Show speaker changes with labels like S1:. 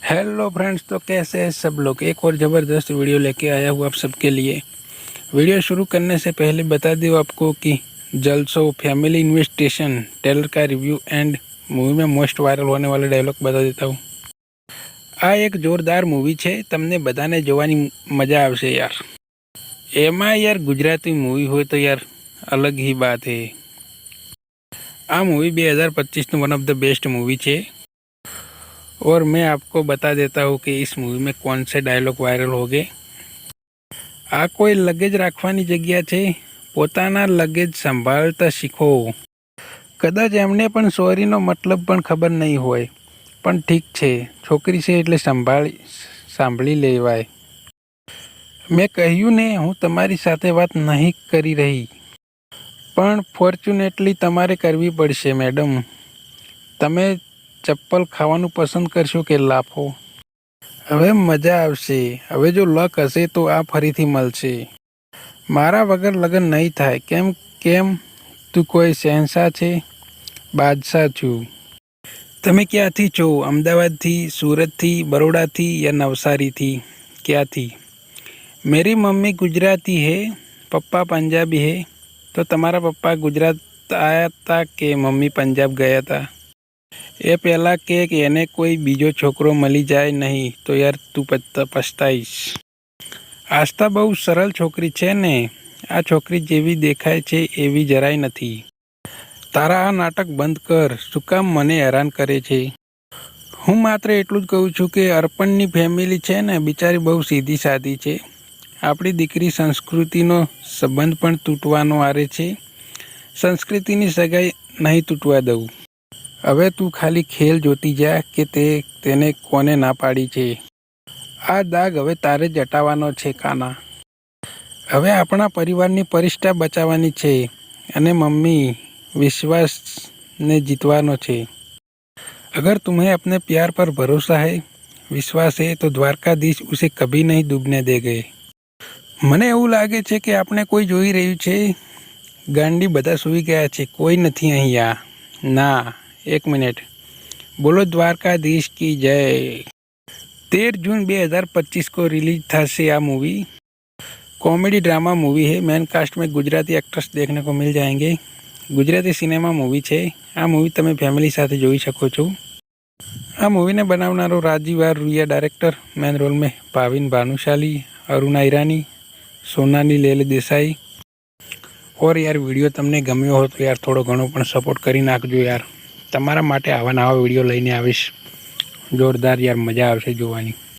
S1: Hello friends, तो कैसे हैं सब लोग। एक और ज़बरदस्त वीडियो लेके आया हूँ आप सबके लिए। वीडियो शुरू करने से पहले बता दूँ आपको कि जलसो फैमिली इन्वेस्टिगेशन ट्रेलर का रिव्यू एंड मूवी में मोस्ट वायरल होने वाला डायलॉग बता देता हूँ। આ એક જોરદાર મૂવી છે, તમને બધાને જોવાની મજા આવશે યાર। એમાં યાર ગુજરાતી મૂવી હોય તો યાર अलग ही बात है। આ મૂવી 2025નું one of the best movie છે। और मैं आपको बता देता हूँ कि इस मूवी में कौन से डायलॉग वायरल हो गए। आ कोई लगेज राखवानी जग्या छे, पोताना लगेज संभाळता शीखो। कदाच एमने पण सॉरीनो मतलब पण खबर नहीं होय, पण ठीक छे, छोकरी छे एटले सांभળી लेवाय। मैं कह्यु ने हूँ तमारी साथे बात नहीं करी रही, पण फॉर्च्युनेटली तमारे करवी पड़शे मैडम। तमे चप्पल खावानुं पसंद करशो के लाफो? હવે મજા આવશે। હવે જો લક હશે તો આ ફરીથી મળશે। મારા વગર લગ્ન નહીં થાય। કેમ કેમ તું કોઈ શહેનશાહ છે? બાદશાહ છું। તમે ક્યાંથી છો? અમદાવાદથી, સુરતથી, બરોડાથી या નવસારીથી? ક્યાંથી? मेरी मम्मी गुजराती है, पप्पा पंजाबी है। तो તમારા પપ્પા ગુજરાત આયા હતા કે મમ્મી પંજાબ ગયા હતા? એ પહેલાં કે એને કોઈ બીજો છોકરો મળી જાય નહીં તો યાર તું પછતાઈશ। આસ્થા બહુ સરળ છોકરી છે ને, આ છોકરી જેવી દેખાય છે એવી જરાય નથી। તારા આ નાટક બંધ કર, શું કામ મને હેરાન કરે છે? હું માત્ર એટલું જ કહું છું કે અર્પણની ફેમિલી છે ને બિચારી બહુ સીધી સાદી છે। આપણી દીકરી સંસ્કૃતિનો સંબંધ પણ તૂટવાનો આરે છે। સંસ્કૃતિની સગાઈ નહીં તૂટવા દઉં। હવે તું ખાલી ખેલ જોતી જા કે તેને કોને ના પાડી છે। આ દાગ હવે તારે જ હટાવવાનો છે કાના। હવે આપણા પરિવારની પરિષ્ઠા બચાવવાની છે અને મમ્મી વિશ્વાસને જીતવાનો છે। अगर तुम्हें अपने प्यार पर भरोसा है, विश्वास है, तो द्वारकाधीश उसे कभी नहीं डूबने देंगे। મને એવું લાગે છે કે આપણે કોઈ જોઈ રહ્યું છે। ગાંડી બધા સૂઈ ગયા છે, કોઈ નથી અહીંયા। ના, एक मिनट, बोलो द्वारकाधीश की जय। 13 जून 2025 को रिलीज थશે आ मूवी। कॉमेडी ड्रामा मूवी है। मेन कास्ट में गुजराती एक्ट्रेस देखने को मिल जाएंगे। गुजराती सिनेमा मूवी है। आ मूवी તમે ફેમિલી સાથે જોઈ શકો છો। આ મૂવીને બનાવનારો Rajeev R Ruia director, main role में भाविन भानुशाली, अरुणा ईरानी, सोनानी लेले देसाई। और यार वीडियो તમને ગમ્યો हो तो यार થોડો ઘણો પણ સપોર્ટ કરી નાખજો यार। તમારા માટે આવા નવા વિડીયો લઈને આવીશ। જોરદાર યાર, મજા આવશે જોવાની।